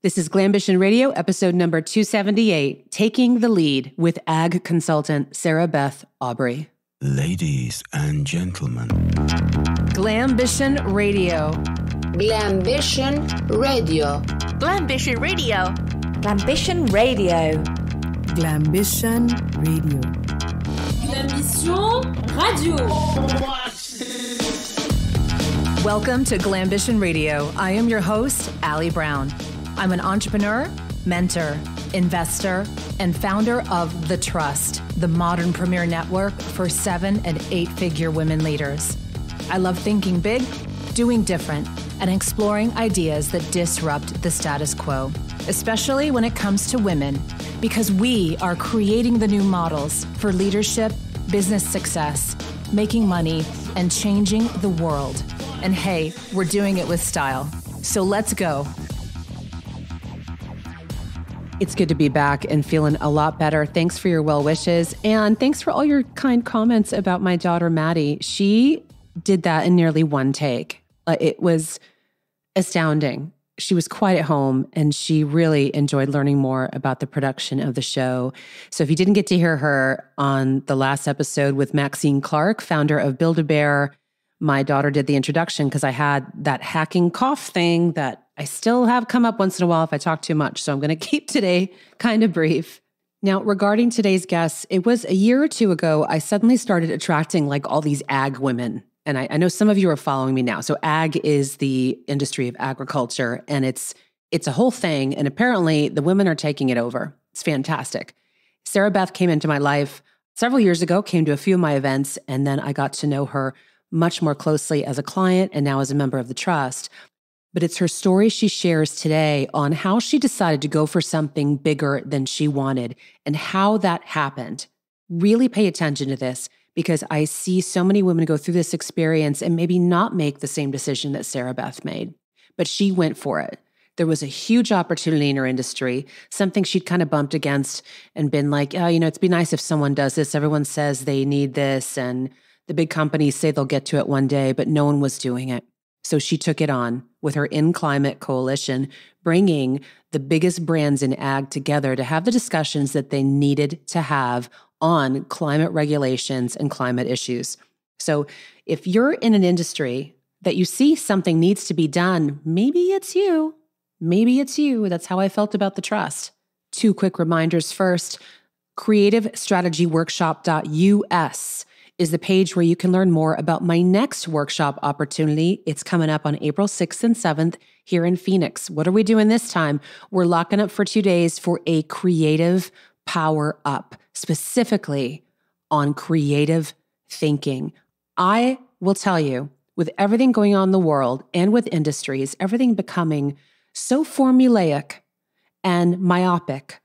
This is Glambition Radio, episode number 278, Taking the Lead with ag consultant Sarah Beth Aubrey. Ladies and gentlemen. Glambition Radio. Glambition Radio. Glambition Radio. Glambition Radio. Glambition Radio. Glambition Radio. Welcome to Glambition Radio. I am your host, Allie Brown. I'm an entrepreneur, mentor, investor, and founder of The Trust, the modern premier network for 7- and 8-figure women leaders. I love thinking big, doing different, and exploring ideas that disrupt the status quo, especially when it comes to women, because we are creating the new models for leadership, business success, making money, and changing the world. And hey, we're doing it with style. So let's go. It's good to be back and feeling a lot better. Thanks for your well wishes. And thanks for all your kind comments about my daughter, Maddie. She did that in nearly one take. It was astounding. She was quiet at home and she really enjoyed learning more about the production of the show. So if you didn't get to hear her on the last episode with Maxine Clark, founder of Build-A-Bear, my daughter did the introduction because I had that hacking cough thing that I still have come up once in a while if I talk too much. So I'm going to keep today kind of brief. Now, regarding today's guests, it was a year or two ago, I suddenly started attracting like all these ag women. And I know some of you are following me now. So ag is the industry of agriculture and it's a whole thing. And apparently the women are taking it over. It's fantastic. Sarah Beth came into my life several years ago, came to a few of my events, and then I got to know her much more closely as a client and now as a member of the Trust. But it's her story she shares today on how she decided to go for something bigger than she wanted and how that happened. Really pay attention to this because I see so many women go through this experience and maybe not make the same decision that Sarah Beth made. But she went for it. There was a huge opportunity in her industry, something she'd kind of bumped against and been like, oh, it'd be nice if someone does this. Everyone says they need this and the big companies say they'll get to it one day, but no one was doing it. So she took it on with her In Climate Coalition, bringing the biggest brands in ag together to have the discussions that they needed to have on climate regulations and climate issues. So if you're in an industry that you see something needs to be done, maybe it's you. Maybe it's you. That's how I felt about the Trust. 2 quick reminders first. CreativeStrategyWorkshop.us is the page where you can learn more about my next workshop opportunity. It's coming up on April 6th and 7th here in Phoenix. What are we doing this time? We're locking up for 2 days for a creative power up, specifically on creative thinking. I will tell you, with everything going on in the world and with industries, everything becoming so formulaic and myopic,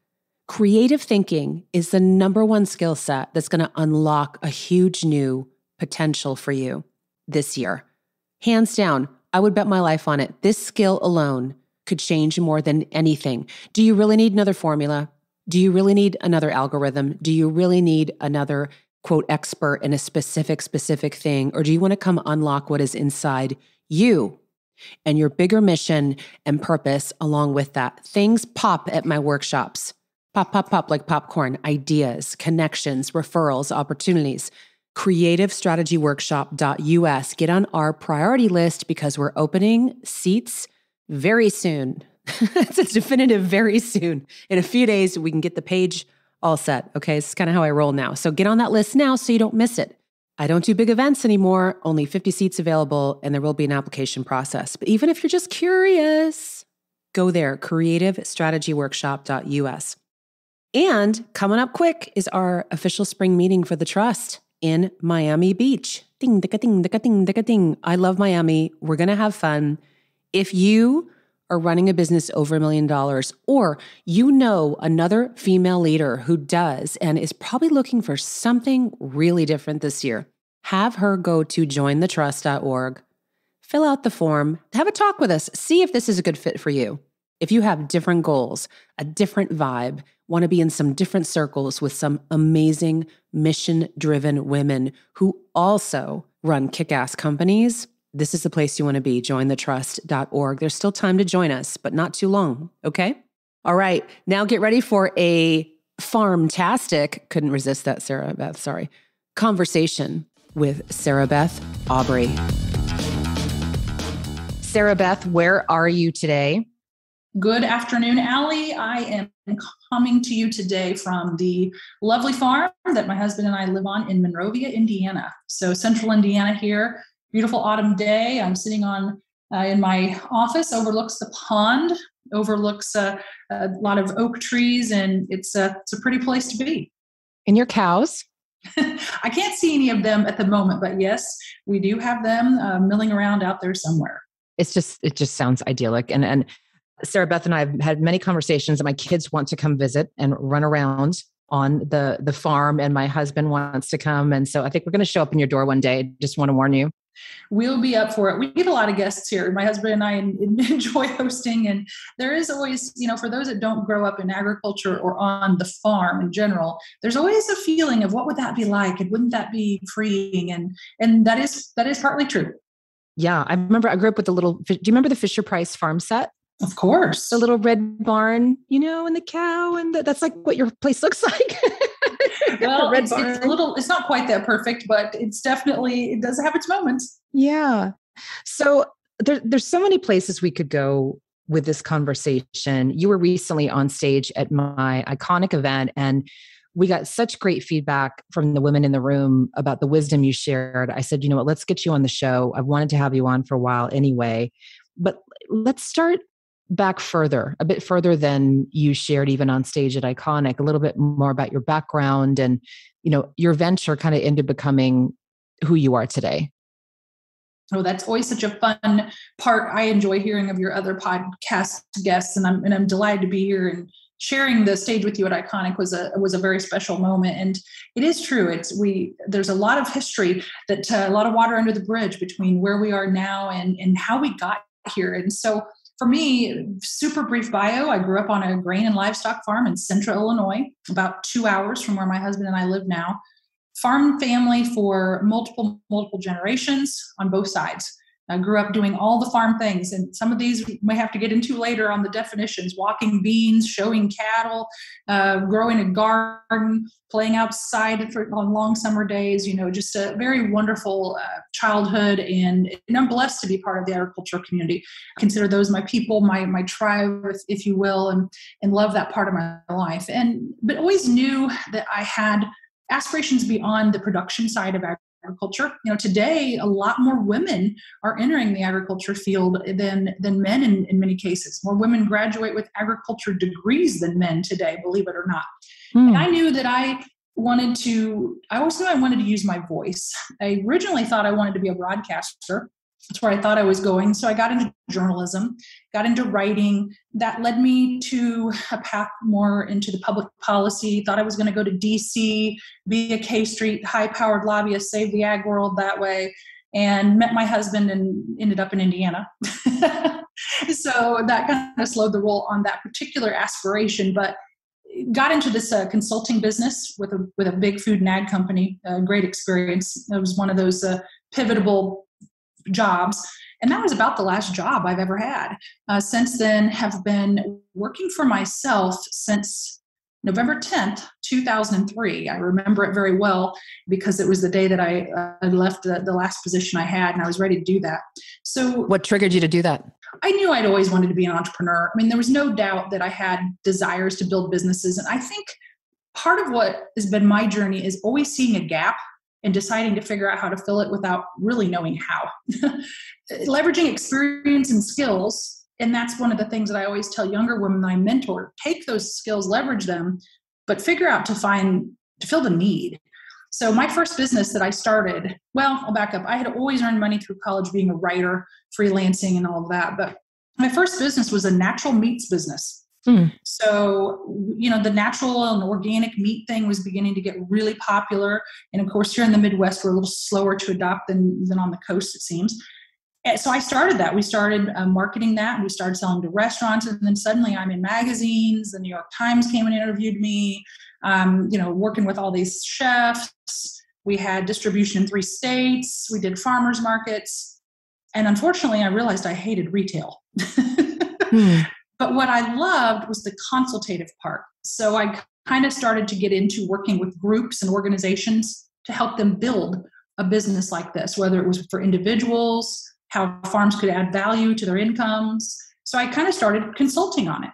creative thinking is the number one skill set that's going to unlock a huge new potential for you this year. Hands down, I would bet my life on it. This skill alone could change more than anything. Do you really need another formula? Do you really need another algorithm? Do you really need another, quote, expert in a specific thing? Or do you want to come unlock what is inside you and your bigger mission and purpose along with that? Things pop at my workshops. Pop, like popcorn, ideas, connections, referrals, opportunities. CreativeStrategyWorkshop.us. Get on our priority list because we're opening seats very soon. It's a definitive very soon. In a few days, we can get the page all set. Okay, this is kind of how I roll now. So get on that list now so you don't miss it. I don't do big events anymore, only 50 seats available, and there will be an application process. But even if you're just curious, go there, CreativeStrategyWorkshop.us. And coming up quick is our official spring meeting for the Trust in Miami Beach. Ding, ding, ding, ding, ding, ding. I love Miami. We're going to have fun. If you are running a business over $1 million, or you know another female leader who does and is probably looking for something really different this year, have her go to jointhetrust.org, fill out the form, have a talk with us, see if this is a good fit for you. If you have different goals, a different vibe, want to be in some different circles with some amazing mission-driven women who also run kick-ass companies, this is the place you want to be. Jointhetrust.org. There's still time to join us, but not too long. Okay. All right. Now get ready for a farm-tastic, couldn't resist that, Sarah Beth, sorry, conversation with Sarah Beth Aubrey. Sarah Beth, where are you today? Good afternoon, Allie. I am coming to you today from the lovely farm that my husband and I live on in Monrovia, Indiana. So central Indiana here, beautiful autumn day. I'm sitting on in my office, overlooks the pond, overlooks a lot of oak trees, and it's a pretty place to be. And your cows? I can't see any of them at the moment, but yes, we do have them milling around out there somewhere. It just sounds idyllic. And Sarah Beth and I have had many conversations that my kids want to come visit and run around on the farm, and my husband wants to come. And so I think we're going to show up in your door one day. Just want to warn you. We'll be up for it. We get a lot of guests here. My husband and I enjoy hosting. And there is always, for those that don't grow up in agriculture or on the farm in general, there's always a feeling of what would that be like? And wouldn't that be freeing? And that is partly true. Yeah. I remember I grew up with do you remember the Fisher-Price farm set? Of course. The little red barn, and the cow, and that's like what your place looks like. Well, it's not quite that perfect, but it does have its moments. Yeah. So there's so many places we could go with this conversation. You were recently on stage at my iconic event, and we got such great feedback from the women in the room about the wisdom you shared. I said, you know what, let's get you on the show. I've wanted to have you on for a while anyway, but let's start back a bit further than you shared even on stage at Iconic, a little bit more about your background and, your venture kind of into becoming who you are today. Oh, that's always such a fun part. I enjoy hearing of your other podcast guests, and I'm delighted to be here and sharing the stage with you at Iconic was a very special moment. And it is true. There's a lot of history a lot of water under the bridge between where we are now and how we got here. And so for me, super brief bio, I grew up on a grain and livestock farm in central Illinois, about 2 hours from where my husband and I live now. Farm family for multiple generations on both sides. I grew up doing all the farm things, and some of these we may have to get into later on the definitions: walking beans, showing cattle, growing a garden, playing outside on long summer days, just a very wonderful childhood. And I'm blessed to be part of the agricultural community. I consider those my people, my tribe, if you will, and love that part of my life. But always knew that I had aspirations beyond the production side of agriculture. Today, a lot more women are entering the agriculture field than men in many cases. More women graduate with agriculture degrees than men today, believe it or not. And I knew that I always knew I wanted to use my voice. I originally thought I wanted to be a broadcaster. That's where I thought I was going. So I got into journalism, got into writing. That led me to a path more into the public policy. Thought I was going to go to DC, be a K Street high-powered lobbyist, save the ag world that way, and met my husband and ended up in Indiana. So that kind of slowed the roll on that particular aspiration, but got into this consulting business with a big food and ag company. Great experience. It was one of those pivotable jobs. And that was about the last job I've ever had. Since then, have been working for myself since November 10th, 2003. I remember it very well because it was the day that I left the last position I had, and I was ready to do that. So what triggered you to do that? I knew I'd always wanted to be an entrepreneur. I mean, there was no doubt that I had desires to build businesses. And I think part of what has been my journey is always seeing a gap and deciding to figure out how to fill it without really knowing how. Leveraging experience and skills. And that's one of the things that I always tell younger women I mentor: take those skills, leverage them, but figure out to fill the need. So my first business that I started, I'll back up. I had always earned money through college being a writer, freelancing and all of that. But my first business was a natural meats business. So, the natural and organic meat thing was beginning to get really popular. And of course, here in the Midwest, we're a little slower to adopt than on the coast, it seems. And so I started that. We started marketing that, and we started selling to restaurants. And then suddenly I'm in magazines. The New York Times came and interviewed me, working with all these chefs. We had distribution in 3 states. We did farmers markets. And unfortunately, I realized I hated retail. But what I loved was the consultative part. So I kind of started to get into working with groups and organizations to help them build a business like this, whether it was for individuals, how farms could add value to their incomes. So I kind of started consulting on it.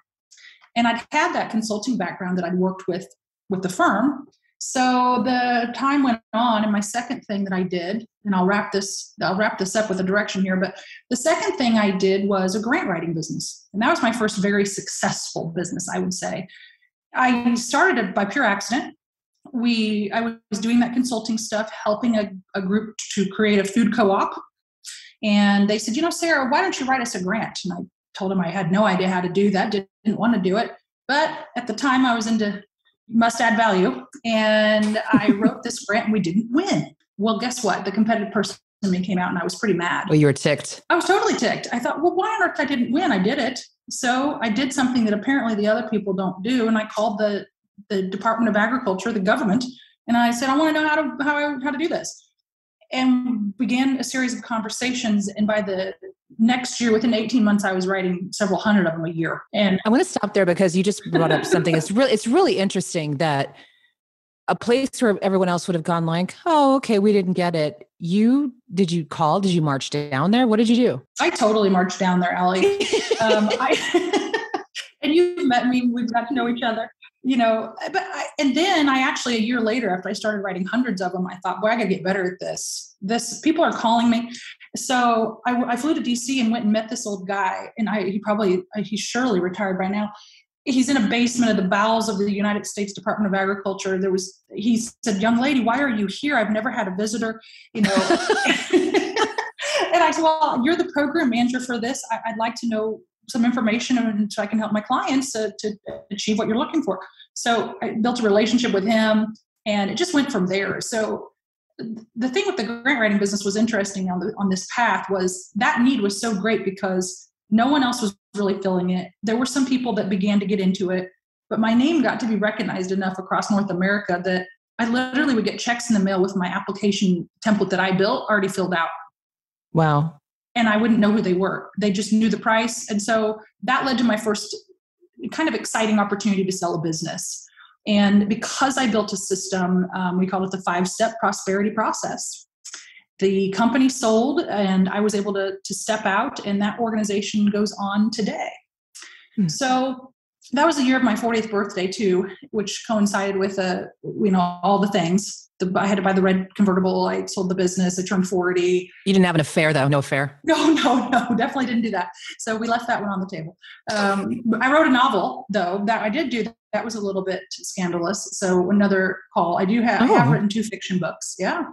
And I'd had that consulting background that I'd worked with the firm. So the time went on, and my second thing that I did, and I'll wrap this up with a direction here, but the second thing I did was a grant writing business. And that was my first very successful business, I would say. I started it by pure accident. I was doing that consulting stuff, helping a group to create a food co-op. And they said, Sarah, why don't you write us a grant? And I told them I had no idea how to do that, didn't want to do it. But at the time I was into must add value. And I wrote this grant and we didn't win. Well, guess what? The competitive person in me came out and I was pretty mad. Well, you were ticked. I was totally ticked. I thought, well, why on earth I didn't win? I did it. So I did something that apparently the other people don't do. And I called the Department of Agriculture, the government, and I said, I want to know how to do this. And began a series of conversations. And by the next year, within 18 months, I was writing several hundred of them a year. And I want to stop there because you just brought up something. It's really interesting that a place where everyone else would have gone like, oh, okay, we didn't get it. Did you call? Did you march down there? What did you do? I totally marched down there, Allie. And you've met me. We've got to know each other. And then I actually, a year later, after I started writing hundreds of them, I thought, boy, I got to get better at this. People are calling me. So I flew to DC and went and met this old guy. And he's surely retired by now. He's in a basement of the bowels of the United States Department of Agriculture. He said, young lady, why are you here? I've never had a visitor, And I said, well, you're the program manager for this. I'd like to know some information so I can help my clients to achieve what you're looking for. So I built a relationship with him and it just went from there. So the thing with the grant writing business was interesting on this path was that need was so great because no one else was really filling it. There were some people that began to get into it, but my name got to be recognized enough across North America that I literally would get checks in the mail with my application template that I built already filled out. Wow. And I wouldn't know who they were. They just knew the price. And so that led to my first kind of exciting opportunity to sell a business. And because I built a system, we called it the 5-step prosperity process. The company sold and I was able to step out, and that organization goes on today. So that was the year of my 40th birthday too, which coincided with all the things. I had to buy the red convertible. I sold the business. I turned 40. You didn't have an affair though? No affair? No, definitely didn't do that. So we left that one on the table. I wrote a novel though that I did do. That was a little bit scandalous. So another call. I have written 2 fiction books. Yeah.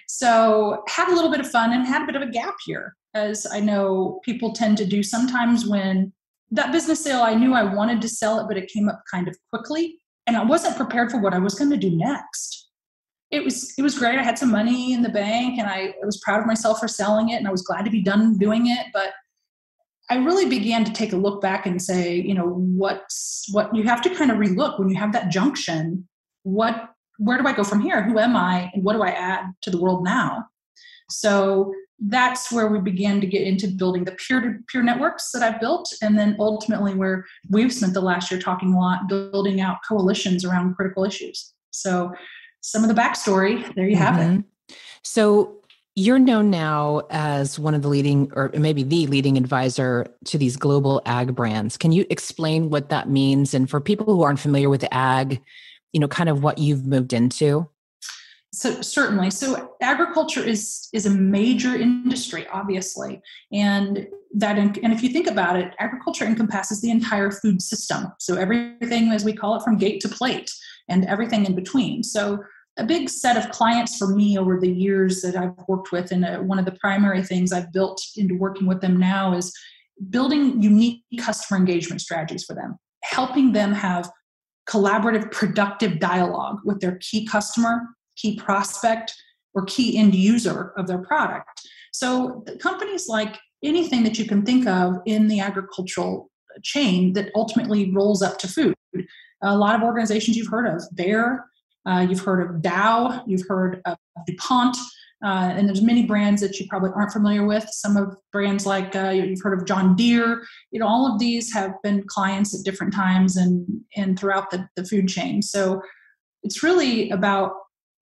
So had a little bit of fun and had a bit of a gap here, as I know people tend to do sometimes when that business sale, I knew I wanted to sell it, but it came up kind of quickly and I wasn't prepared for what I was going to do next. It was great. I had some money in the bank and I was proud of myself for selling it and I was glad to be done doing it. But I really began to take a look back and say, what you have to kind of relook when you have that junction. Where do I go from here? Who am I? And what do I add to the world now? So that's where we began to get into building the peer-to-peer networks that I've built. And then ultimately where we've spent the last year talking a lot, building out coalitions around critical issues. So some of the backstory, there you have it. So you're known now as one of the leading, or maybe the leading advisor to these global ag brands. Can you explain what that means? And for people who aren't familiar with ag, kind of what you've moved into? So certainly. So agriculture is a major industry, obviously. And if you think about it, agriculture encompasses the entire food system. So everything, as we call it, from gate to plate and everything in between. So a big set of clients for me over the years that I've worked with, and one of the primary things I've built into working with them now is building unique customer engagement strategies for them, helping them have collaborative, productive dialogue with their key customer, key prospect, or key end user of their product. So the companies like anything that you can think of in the agricultural chain that ultimately rolls up to food. A lot of organizations you've heard of, Bayer, you've heard of Dow, you've heard of DuPont. And there's many brands that you probably aren't familiar with. Some of brands like you've heard of John Deere. All of these have been clients at different times and throughout the food chain. So it's really about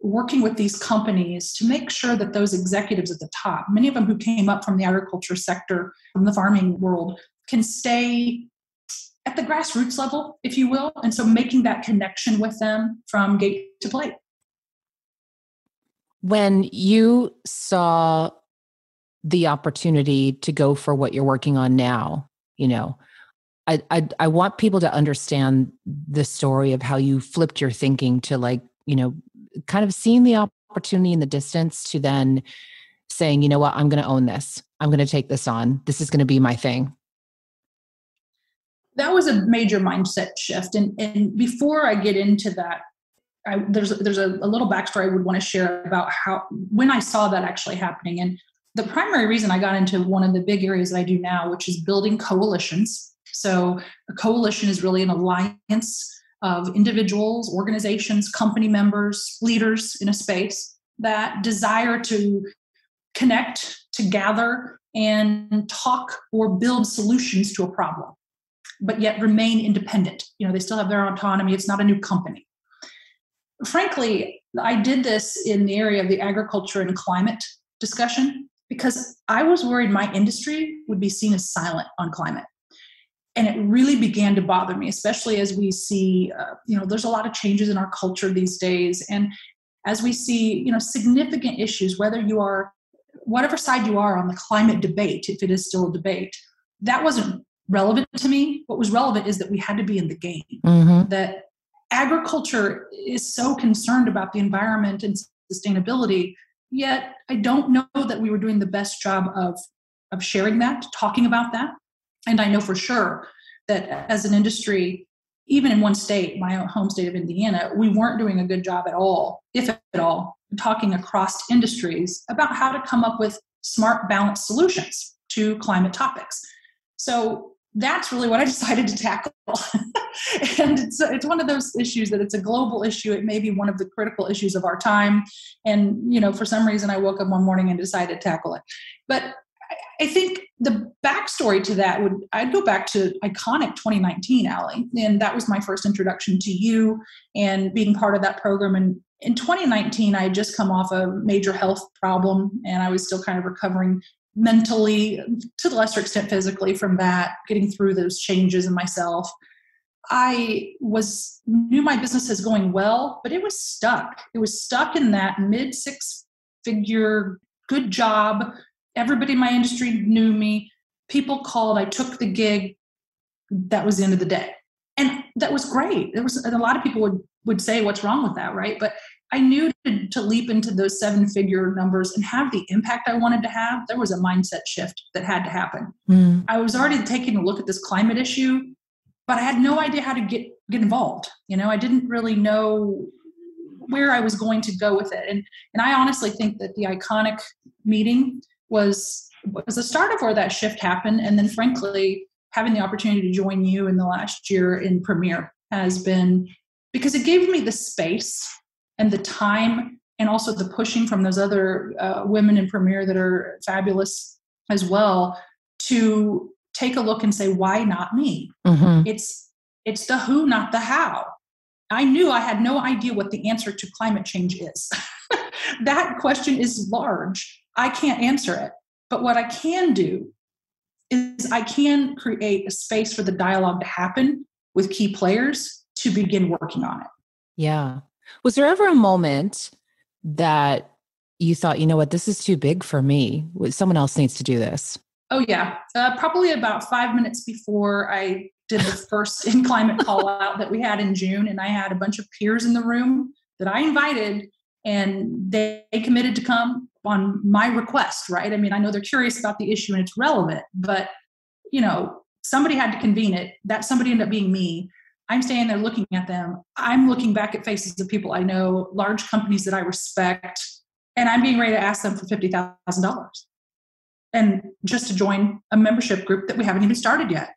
working with these companies to make sure that those executives at the top, many of them who came up from the agriculture sector, from the farming world, can stay at the grassroots level, if you will. And so making that connection with them from gate to plate. When you saw the opportunity to go for what you're working on now, I want people to understand the story of how you flipped your thinking to kind of seeing the opportunity in the distance to then saying, you know what, I'm going to own this. I'm going to take this on. This is going to be my thing. That was a major mindset shift. And before I get into that, there's a little backstory I would want to share about when I saw that actually happening. And the primary reason I got into one of the big areas that I do now, which is building coalitions. So a coalition is really an alliance of individuals, organizations, company members, leaders in a space that desire to connect, to gather, and talk or build solutions to a problem, but yet remain independent. They still have their autonomy. It's not a new company. Frankly, I did this in the area of the agriculture and climate discussion because I was worried my industry would be seen as silent on climate. And it really began to bother me, especially as we see, there's a lot of changes in our culture these days. And as we see, significant issues, whatever side you are on the climate debate, if it is still a debate, that wasn't relevant to me. What was relevant is that we had to be in the game, that agriculture is so concerned about the environment and sustainability, yet I don't know that we were doing the best job of sharing that, talking about that. And I know for sure that as an industry, even in one state, my own home state of Indiana, we weren't doing a good job at all, if at all, talking across industries about how to come up with smart, balanced solutions to climate topics. So that's really what I decided to tackle. And it's one of those issues that it's a global issue. It may be one of the critical issues of our time. And, for some reason I woke up one morning and decided to tackle it. But I think the backstory to that I'd go back to iconic 2019, Allie. And that was my first introduction to you and being part of that program. And in 2019, I had just come off a major health problem and I was still kind of recovering mentally, to the lesser extent physically, from that, getting through those changes in myself. I knew my business is going well, but it was stuck. It was stuck in that mid-six-figure, good job. Everybody in my industry knew me. People called. I took the gig. That was the end of the day. And that was great. And a lot of people would say, what's wrong with that, right? But I knew to leap into those seven-figure numbers and have the impact I wanted to have. There was a mindset shift that had to happen. I was already taking a look at this climate issue, but I had no idea how to get involved. I didn't really know where I was going to go with it. And I honestly think that the iconic meeting was the start of where that shift happened. And then frankly, having the opportunity to join you in the last year in Premier has been, because it gave me the space and the time and also the pushing from those other women in Premier that are fabulous as well, to take a look and say, why not me? It's the who, not the how. I knew I had no idea what the answer to climate change is. That question is large. I can't answer it. But what I can do is I can create a space for the dialogue to happen with key players to begin working on it. Yeah. Was there ever a moment that you thought, you know what, this is too big for me? Someone else needs to do this? Oh, yeah. Probably about 5 minutes before I did the first in climate call out that we had in June. And I had a bunch of peers in the room that I invited, and they committed to come on my request, right? I mean, I know they're curious about the issue and it's relevant, but, somebody had to convene it. That somebody ended up being me. I'm standing there looking at them. I'm looking back at faces of people I know, large companies that I respect, and I'm being ready to ask them for $50,000. And just to join a membership group that we haven't even started yet.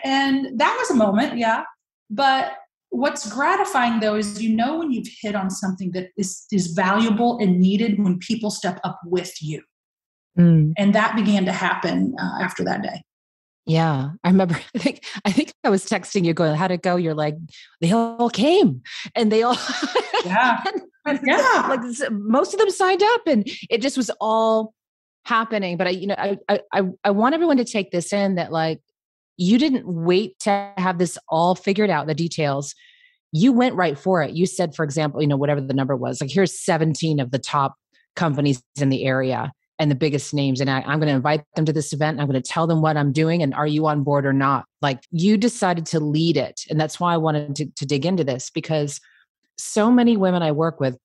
And that was a moment, yeah. But what's gratifying though is, when you've hit on something that is valuable and needed when people step up with you. And that began to happen after that day. Yeah. I remember, I think I was texting you going, how'd it go? You're like, they all came and they all, yeah. Yeah. Like most of them signed up and it just was all happening. But I want everyone to take this in that like, you didn't wait to have this all figured out, the details. You went right for it. You said, for example, whatever the number was, like here's 17 of the top companies in the area and the biggest names. And I'm going to invite them to this event. And I'm going to tell them what I'm doing. And are you on board or not? Like you decided to lead it. And that's why I wanted to dig into this, because so many women I work with,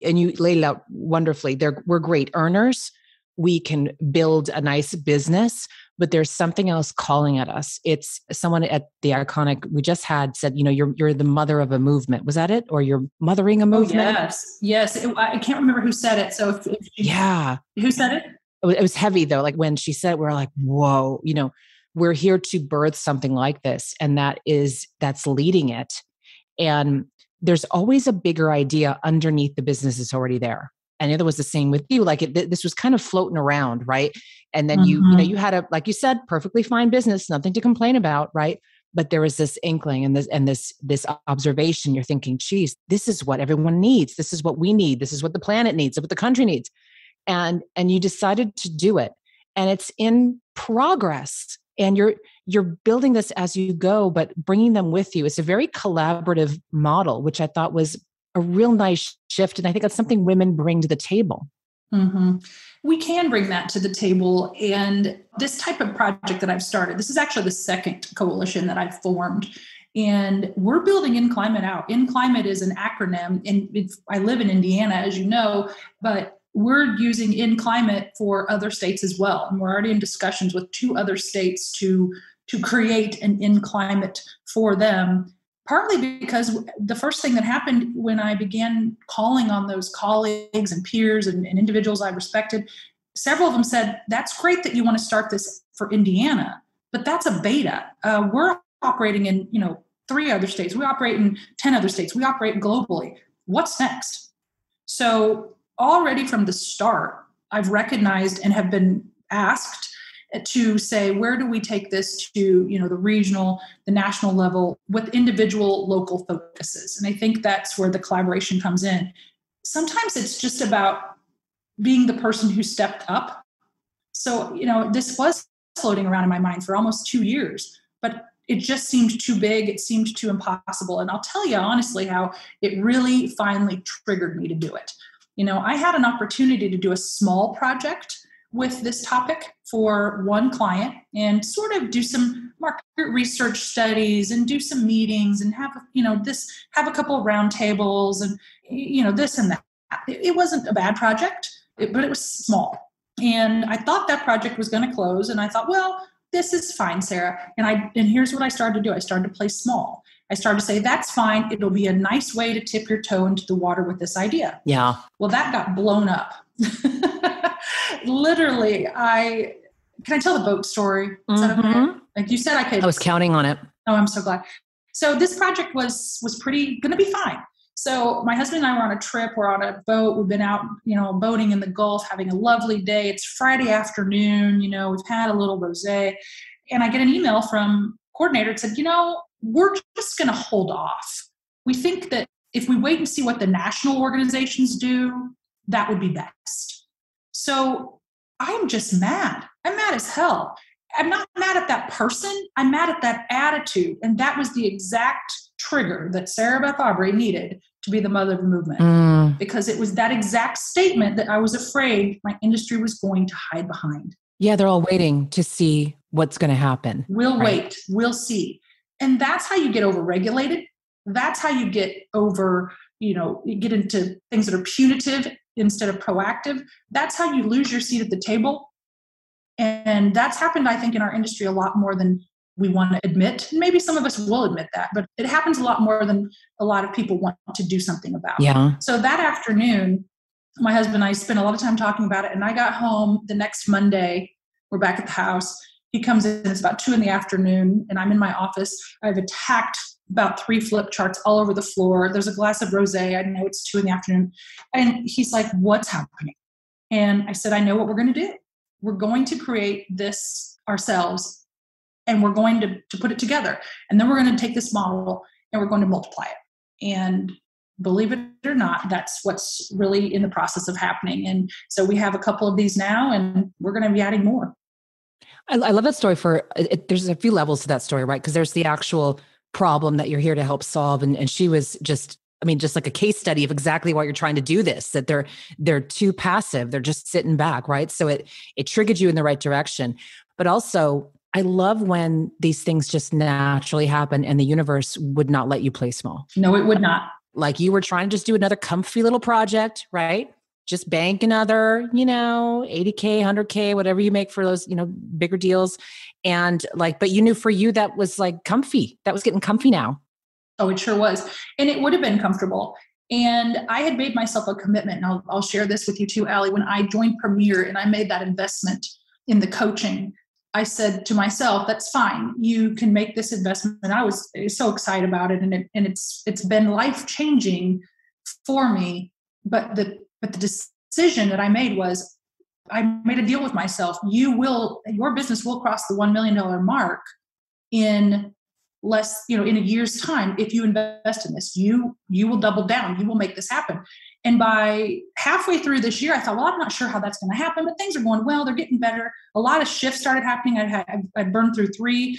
and you laid it out wonderfully. We're great earners. We can build a nice business, but there's something else calling at us. It's someone at the Iconic we just had said, you're the mother of a movement. Was that it? Or you're mothering a movement? Oh, yes. I can't remember who said it. So who said it? It was heavy though. Like when she said it, we're like, whoa, we're here to birth something like this. And that's leading it. And there's always a bigger idea underneath the business that's already there. And it was the same with you. Like this was kind of floating around, right? And then you had like you said, perfectly fine business, nothing to complain about, right? But there was this inkling and this observation. You're thinking, geez, this is what everyone needs. This is what we need. This is what the planet needs. What the country needs. And you decided to do it. And it's in progress. And you're building this as you go, but bringing them with you. It's a very collaborative model, which I thought was a real nice shift. And I think that's something women bring to the table. Mm-hmm. We can bring that to the table. And this type of project that I've started, this is actually the second coalition that I've formed. And we're building In Climate out. In Climate is an acronym. And I live in Indiana, as you know, but we're using In Climate for other states as well. And we're already in discussions with 2 other states to create an In Climate for them. Partly because the first thing that happened when I began calling on those colleagues and peers and individuals I respected, several of them said, that's great that you want to start this for Indiana, but that's a beta. We're operating in 3 other states. We operate in 10 other states. We operate globally. What's next? So already from the start, I've recognized and have been asked to say, where do we take this to, the regional, the national level with individual local focuses? And I think that's where the collaboration comes in. Sometimes it's just about being the person who stepped up. So, this was floating around in my mind for almost 2 years, but it just seemed too big. It seemed too impossible. And I'll tell you honestly how it really finally triggered me to do it. I had an opportunity to do a small project with this topic for one client and sort of do some market research studies and do some meetings and have a couple of roundtables and this and that. It wasn't a bad project, but it was small. And I thought that project was going to close. And I thought, well, this is fine, Sarah. And here's what I started to do. I started to play small. I started to say, that's fine. It'll be a nice way to tip your toe into the water with this idea. Yeah. Well, that got blown up. Literally, can I tell the boat story? Is that okay? Like you said, I could. I was counting on it. Oh, I'm so glad. So this project was pretty going to be fine. So my husband and I were on a trip. We're on a boat. We've been out, boating in the Gulf, having a lovely day. It's Friday afternoon. We've had a little rosé, and I get an email from coordinator that said, we're just going to hold off. We think that if we wait and see what the national organizations do, that would be best. So I'm just mad. I'm mad as hell. I'm not mad at that person. I'm mad at that attitude. And that was the exact trigger that Sarah Beth Aubrey needed to be the mother of the movement. Because it was that exact statement that I was afraid my industry was going to hide behind. Yeah, they're all waiting to see what's going to happen. We'll wait. We'll see. And that's how you get overregulated. That's how you get over, you get into things that are punitive instead of proactive. That's how you lose your seat at the table. And that's happened, I think, in our industry a lot more than we want to admit. And maybe some of us will admit that, but it happens a lot more than a lot of people want to do something about. Yeah. So that afternoon, my husband and I spent a lot of time talking about it. And I got home the next Monday. We're back at the house. he comes in, it's about 2 p.m, and I'm in my office. I've attacked about 3 flip charts all over the floor. There's a glass of rosé. I know it's 2 p.m. And he's like, what's happening? And I said, I know what we're going to do. We're going to create this ourselves, and we're going to put it together. And then we're going to take this model and we're going to multiply it. And believe it or not, that's what's really in the process of happening. And so we have a couple of these now, and we're going to be adding more. I love that story there's a few levels to that story, right? Because there's the actual problem that you're here to help solve. And she was just like a case study of exactly why you're trying to do this, that they're too passive. They're just sitting back, right? So it triggered you in the right direction. But also, I love when these things just naturally happen and the universe would not let you play small. No, it would not. Like you were trying to just do another comfy little project, right? Just bank another, $80K, $100K, whatever you make for those, bigger deals. And but you knew for you, that was like comfy. That was getting comfy now. Oh, it sure was. And it would have been comfortable. And I had made myself a commitment. And I'll share this with you too, Allie. When I joined Premier and I made that investment in the coaching, I said to myself, that's fine. You can make this investment. And I was so excited about it. And it's been life-changing for me. But the decision that I made was, I made a deal with myself. Your business will cross the $1 million mark in in a year's time. If you invest in this, you will double down. You will make this happen. And by halfway through this year, I thought, well, I'm not sure how that's going to happen, but things are going well. They're getting better. A lot of shifts started happening. I'd burned through 3,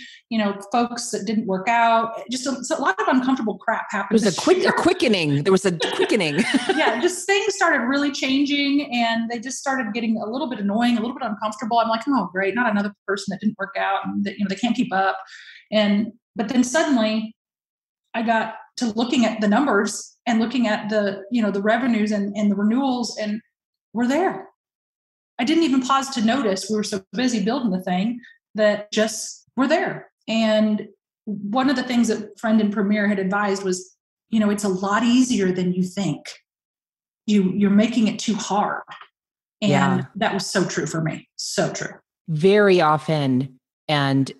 folks that didn't work out. Just a lot of uncomfortable crap happened. There was a quickening. There was a quickening. Yeah, just things started really changing, and they just started getting a little bit annoying, a little bit uncomfortable. I'm like, oh, great, not another person that didn't work out, and that, they can't keep up. But then suddenly, I got to looking at the numbers and looking at the revenues and the renewals, and we're there. I didn't even pause to notice. We were so busy building the thing that just we're there. And one of the things that a friend in Premier had advised was, it's a lot easier than you think. You're making it too hard. And that was so true for me. So true. Very often. And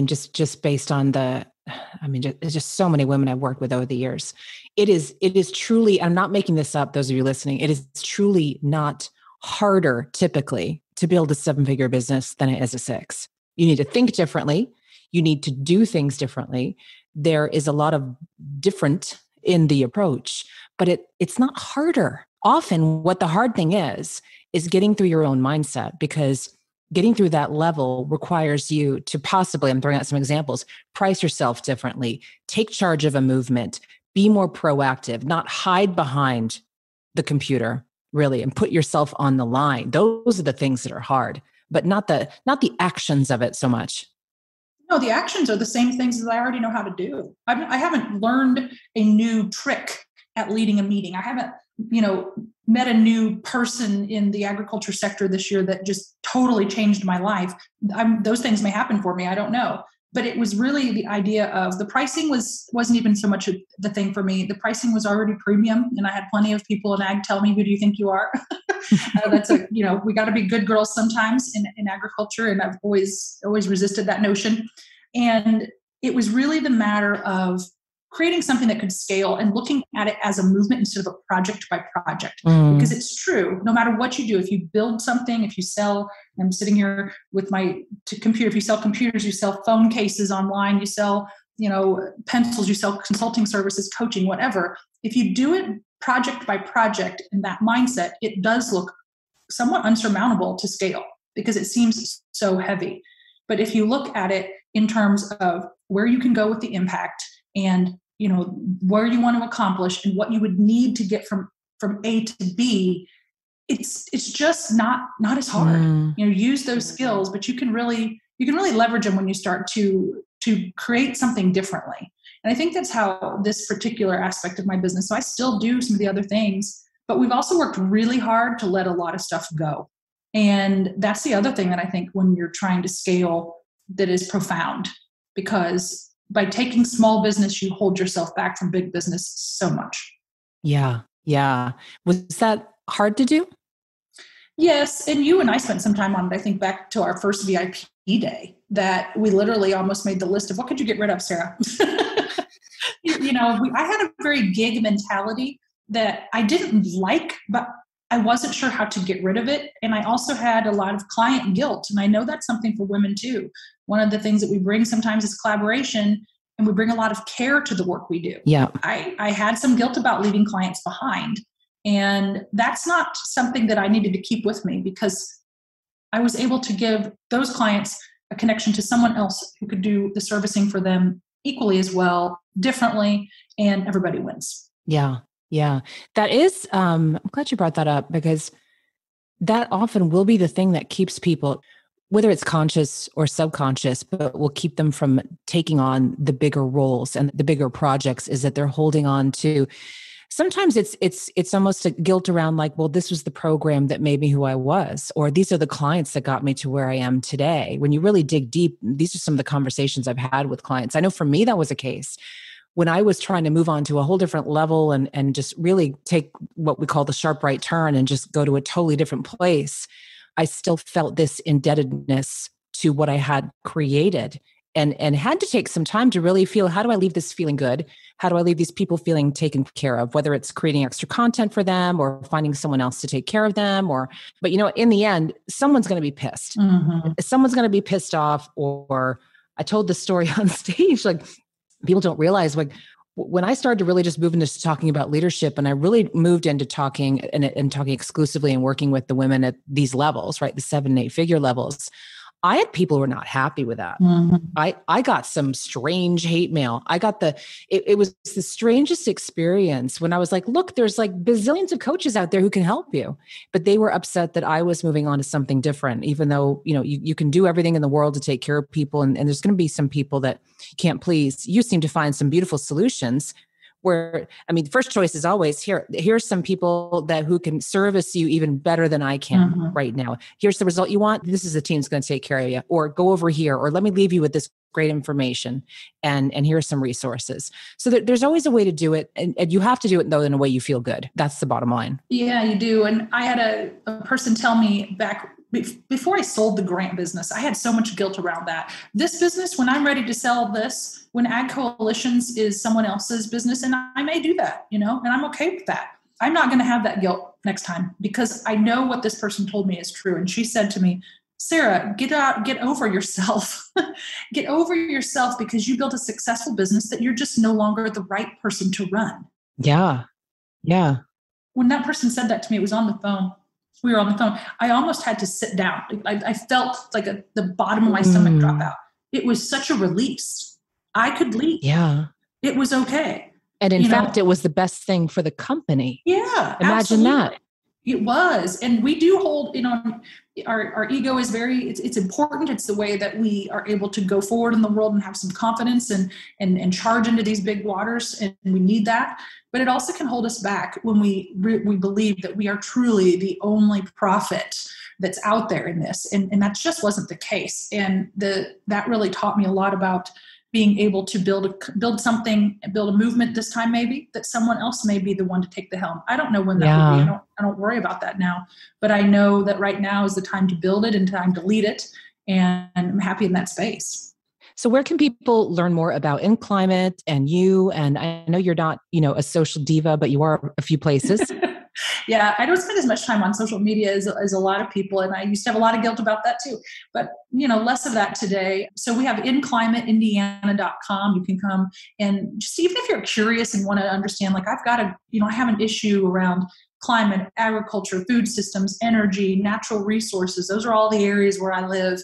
just based on there's just so many women I've worked with over the years. It is truly, I'm not making this up, those of you listening, it is truly not harder typically to build a 7-figure business than it is a 6. You need to think differently. You need to do things differently. There is a lot of different in the approach, but it's not harder. Often what the hard thing is getting through your own mindset, because getting through that level requires you to possibly, I'm throwing out some examples, price yourself differently, take charge of a movement, be more proactive, not hide behind the computer, really, and put yourself on the line. Those are the things that are hard, but not the actions of it so much. No, the actions are the same things that I already know how to do. I haven't learned a new trick at leading a meeting. I haven't, met a new person in the agriculture sector this year that just totally changed my life. Those things may happen for me. I don't know. But it was really the idea of the pricing wasn't even so much the thing for me. The pricing was already premium, and I had plenty of people in ag tell me, "Who do you think you are?" We got to be good girls sometimes in agriculture, and I've always resisted that notion. And it was really the matter of creating something that could scale and looking at it as a movement instead of a project by project. Because it's true, no matter what you do, if you build something, if you sell, I'm sitting here with my computer, if you sell computers, you sell phone cases online, you sell, pencils, you sell consulting services, coaching, whatever. If you do it project by project in that mindset, it does look somewhat unsurmountable to scale because it seems so heavy. But if you look at it in terms of where you can go with the impact and where you want to accomplish and what you would need to get from A to B, it's just not as hard. Use those skills, but you can really leverage them when you start to create something differently. And I think that's how this particular aspect of my business. So I still do some of the other things, but we've also worked really hard to let a lot of stuff go. And that's the other thing that I think when you're trying to scale that is profound, because by taking small business, you hold yourself back from big business so much. Yeah. Yeah. Was that hard to do? Yes. And you and I spent some time on it. I think back to our first VIP day. that we literally almost made the list of what could you get rid of, Sarah? I had a very gig mentality that I didn't like, but I wasn't sure how to get rid of it. And I also had a lot of client guilt. And I know that's something for women too. One of the things that we bring sometimes is collaboration, and we bring a lot of care to the work we do. Yeah. I had some guilt about leaving clients behind. And that's not something that I needed to keep with me, because I was able to give those clients a connection to someone else who could do the servicing for them equally as well, differently, and everybody wins. Yeah. Yeah. That is, I'm glad you brought that up, because that often will be the thing that keeps people, whether it's conscious or subconscious, but will keep them from taking on the bigger roles and the bigger projects, is that they're holding on to. Sometimes it's almost a guilt around like, well, this was the program that made me who I was, or these are the clients that got me to where I am today. When you really dig deep, these are some of the conversations I've had with clients. I know for me, that was a case when I was trying to move on to a whole different level and just really take what we call the sharp right turn and just go to a totally different place. I still felt this indebtedness to what I had created, and had to take some time to really feel, how do I leave this feeling good? How do I leave these people feeling taken care of, whether it's creating extra content for them or finding someone else to take care of them, but in the end, someone's going to be pissed. Mm-hmm. Someone's going to be pissed off. Or I told this story on stage, like, people don't realize, like, when I started to really just move into talking about leadership, and I really moved into talking and talking exclusively and working with the women at these levels, right? The 7 and 8 figure levels. I had people who were not happy with that. Mm-hmm. I got some strange hate mail. I got it was the strangest experience when I was like, look, there's like bazillions of coaches out there who can help you. But they were upset that I was moving on to something different, even though, you can do everything in the world to take care of people. And there's going to be some people that you can't please. You seem to find some beautiful solutions where, the first choice is always here's some people who can service you even better than I can right now. Here's the result you want. This is the team that's going to take care of you, or go over here, or let me leave you with this great information. And here's some resources. So there's always a way to do it. And you have to do it though, in a way you feel good. That's the bottom line. Yeah, you do. And I had a person tell me back before I sold the grant business, I had so much guilt around that. This business, when I'm ready to sell this, when Ag Coalitions is someone else's business, and I may do that, and I'm okay with that. I'm not going to have that guilt next time, because I know what this person told me is true. And she said to me, Sarah, get over yourself. Get over yourself, because you built a successful business that you're just no longer the right person to run. Yeah. Yeah. When that person said that to me, it was on the phone. We were on the phone. I almost had to sit down. I felt like the bottom of my stomach drop out. It was such a release. I could leave. Yeah. It was okay. And in fact, it was the best thing for the company. Yeah. Imagine that. It was. And we do hold, our ego is it's important. It's the way that we are able to go forward in the world and have some confidence and charge into these big waters. And we need that. But it also can hold us back when we believe that we are truly the only prophet that's out there in this. And that just wasn't the case. And that really taught me a lot about being able to build something, build a movement this time, maybe that someone else may be the one to take the helm. I don't know when that will be. I don't worry about that now, but I know that right now is the time to build it and time to lead it. And I'm happy in that space. So where can people learn more about In Climate and you? And I know you're not, a social diva, but you are a few places. Yeah, I don't spend as much time on social media as a lot of people. And I used to have a lot of guilt about that too. But, less of that today. So we have inclimateindiana.com. You can come and just, even if you're curious and want to understand, like I've got I have an issue around climate, agriculture, food systems, energy, natural resources. Those are all the areas where I live.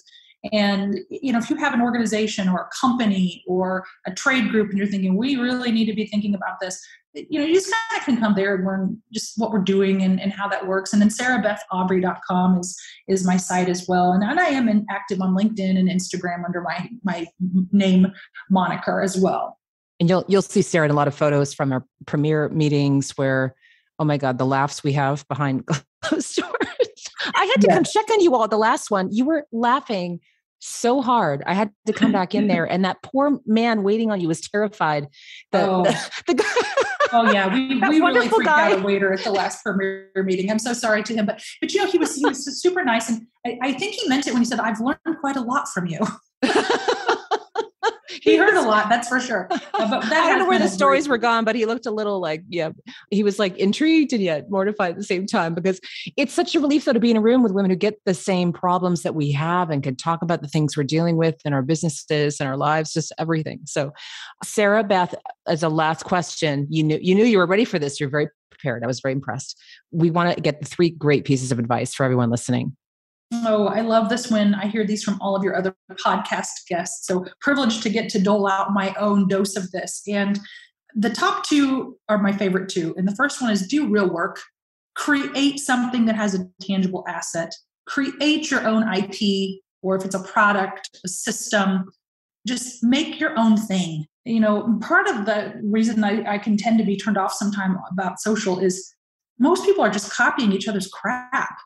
And, if you have an organization or a company or a trade group and you're thinking, we really need to be thinking about this, you just kind of can come there and learn just what we're doing and how that works. And then sarahbethaubrey.com is my site as well. And I am active on LinkedIn and Instagram under my name moniker as well. And you'll see Sarah in a lot of photos from our premiere meetings where, oh my God, the laughs we have behind closed doors. I had to come check on you all at the last one. You were laughing so hard. I had to come back in there, and that poor man waiting on you was terrified. The guy. Oh yeah, we really freaked out a waiter at the last premiere meeting. I'm so sorry to him, but he was super nice, and I think he meant it when he said, "I've learned quite a lot from you." He heard a lot, that's for sure. But that I don't know where the stories were gone, but he looked a little like, he was like intrigued and yet mortified at the same time, because it's such a relief though to be in a room with women who get the same problems that we have and can talk about the things we're dealing with in our businesses and our lives, just everything. So Sarah Beth, as a last question, you knew you were ready for this. You're very prepared. I was very impressed. We want to get the 3 great pieces of advice for everyone listening. Oh, I love this when I hear these from all of your other podcast guests. So privileged to get to dole out my own dose of this. And the top 2 are my favorite 2. And the first one is do real work. Create something that has a tangible asset. Create your own IP, or if it's a product, a system, just make your own thing. Part of the reason I can tend to be turned off sometimes about social is most people are just copying each other's crap.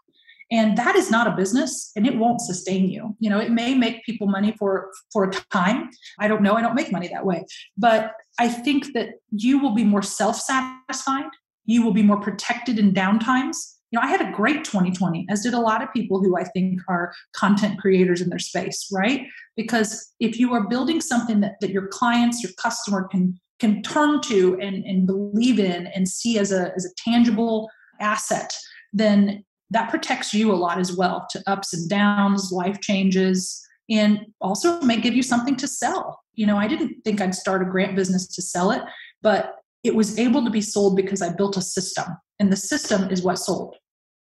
And that is not a business, and it won't sustain you. It may make people money for a time. I don't know. I don't make money that way. But I think that you will be more self-satisfied. You will be more protected in downtimes. I had a great 2020, as did a lot of people who I think are content creators in their space, right? Because if you are building something that your clients, your customer can turn to and believe in and see as a tangible asset, then that protects you a lot as well, to ups and downs, life changes, and also may give you something to sell. I didn't think I'd start a grant business to sell it, but it was able to be sold because I built a system, and the system is what sold.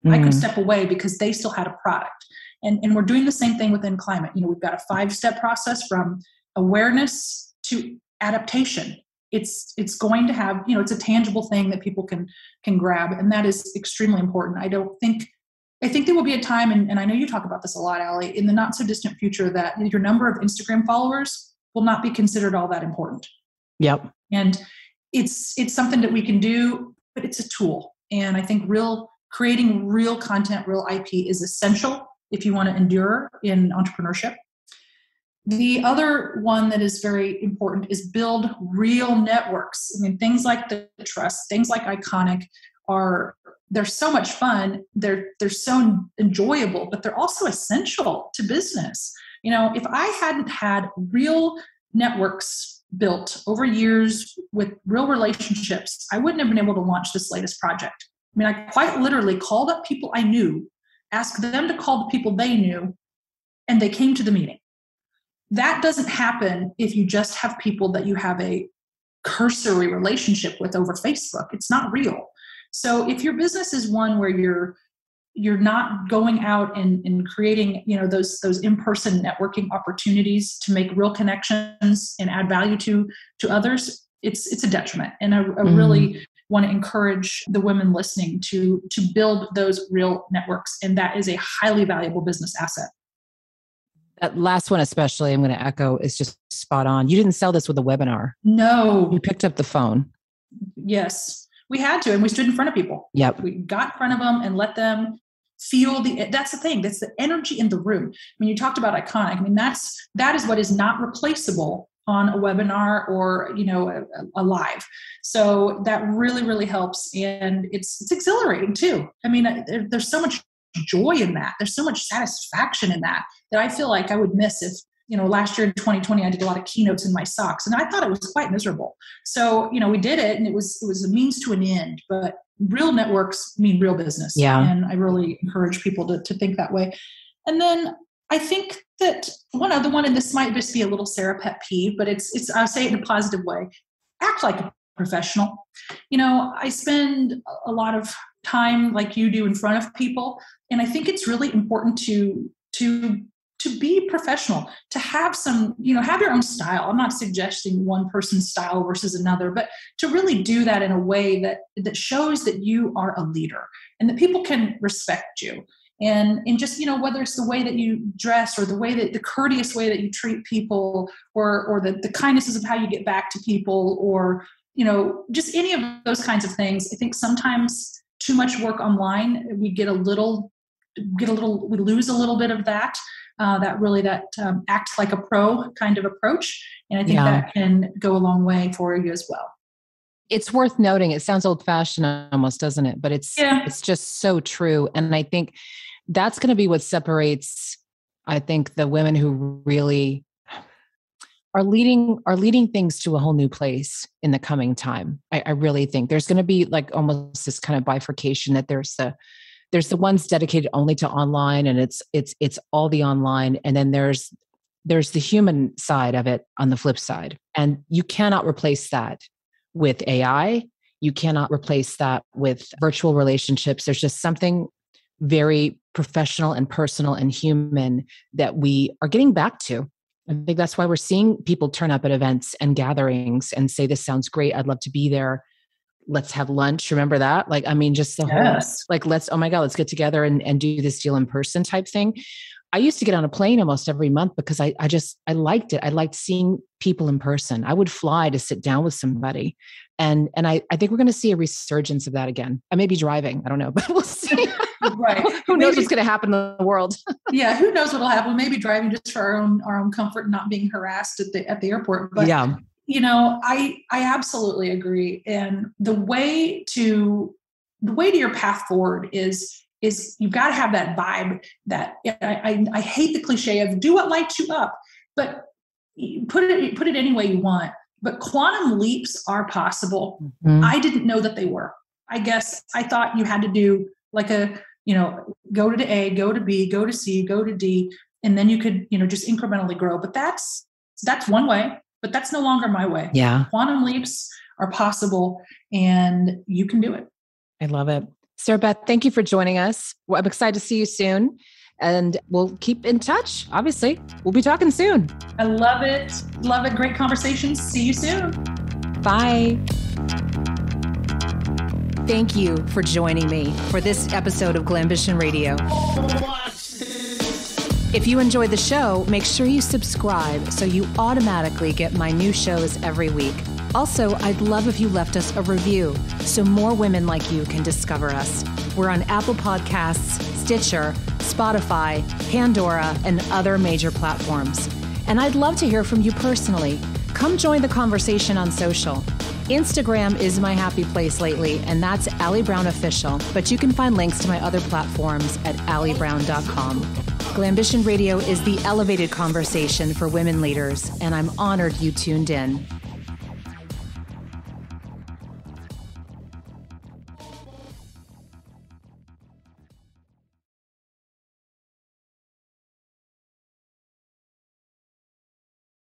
I could step away because they still had a product. And we're doing the same thing within climate. We've got a 5-step process from awareness to adaptation. It's going to have, it's a tangible thing that people can grab. And that is extremely important. I think there will be a time, and I know you talk about this a lot, Allie, in the not so distant future, that your number of Instagram followers will not be considered all that important. Yep. And it's something that we can do, but it's a tool. And I think creating real content, real IP is essential if you want to endure in entrepreneurship. The other one that is very important is build real networks. Things like the Trust, things like Iconic they're so much fun. They're so enjoyable, but they're also essential to business. If I hadn't had real networks built over years with real relationships, I wouldn't have been able to launch this latest project. I quite literally called up people I knew, asked them to call the people they knew, and they came to the meeting. That doesn't happen if you just have people that you have a cursory relationship with over Facebook. It's not real. So if your business is one where you're not going out and creating, those in-person networking opportunities to make real connections and add value to others, it's a detriment. And I really want to encourage the women listening to build those real networks. And that is a highly valuable business asset. That last one, especially, I'm going to echo, is just spot on. You didn't sell this with a webinar. No. You picked up the phone. Yes, we had to. And we stood in front of people. Yep. We got in front of them and let them feel that's the thing. That's the energy in the room. You talked about Iconic. That is what is not replaceable on a webinar or, a live. So that really, really helps. And it's exhilarating too. There's so much joy in that. There's so much satisfaction in that I feel like I would miss if, last year in 2020, I did a lot of keynotes in my socks, and I thought it was quite miserable. So, we did it, and it was a means to an end, but real networks mean real business. Yeah. And I really encourage people to think that way. And then I think that one other one, and this might just be a little Sarah pet peeve, but I'll say it in a positive way. Act like a professional. I spend a lot of time like you do in front of people. And I think it's really important to be professional, to have some, have your own style. I'm not suggesting one person's style versus another, but to really do that in a way that shows that you are a leader and that people can respect you. And just, whether it's the way that you dress or the courteous way that you treat people or the kindnesses of how you get back to people or, just any of those kinds of things. I think sometimes too much work online, we lose a little bit of that. Act like a pro kind of approach. And I think that can go a long way for you as well. It's worth noting. It sounds old fashioned almost, doesn't it? But it's just so true. And I think that's going to be what separates, the women who really are leading things to a whole new place in the coming time. I really think there's going to be like almost this kind of bifurcation that there's the ones dedicated only to online, and it's all the online, and then there's the human side of it on the flip side. And you cannot replace that with AI. You cannot replace that with virtual relationships. There's just something very professional and personal and human that we are getting back to. I think that's why we're seeing people turn up at events and gatherings and say, this sounds great. I'd love to be there. Let's have lunch. Remember that? Like, I mean, just the whole, like, oh my God, let's get together and do this deal in person type thing. I used to get on a plane almost every month because I liked it. I liked seeing people in person. I would fly to sit down with somebody. And I think we're going to see a resurgence of that again. I may be driving. I don't know, but we'll see. Right. Who knows what's going to happen in the world? Yeah. Who knows what'll happen? Maybe driving just for our own comfort and not being harassed at the airport. But yeah, I absolutely agree. And the way to your path forward is you've got to have that vibe that I hate the cliche of do what lights you up, but put it any way you want. But quantum leaps are possible. Mm-hmm. I didn't know that they were. I guess I thought you had to do like go to A, go to B, go to C, go to D, and then you could, just incrementally grow. But that's one way, but that's no longer my way. Yeah. Quantum leaps are possible and you can do it. I love it. Sarah Beth, thank you for joining us. Well, I'm excited to see you soon, and we'll keep in touch. Obviously, we'll be talking soon. I love it. Love it. Great conversations. See you soon. Bye. Thank you for joining me for this episode of Glambition Radio. If you enjoyed the show, make sure you subscribe so you automatically get my new shows every week. Also, I'd love if you left us a review so more women like you can discover us. We're on Apple Podcasts, Stitcher, Spotify, Pandora, and other major platforms. And I'd love to hear from you personally. Come join the conversation on social. Instagram is my happy place lately, and that's Allie Brown Official, but you can find links to my other platforms at alliebrown.com. Glambition Radio is the elevated conversation for women leaders, and I'm honored you tuned in.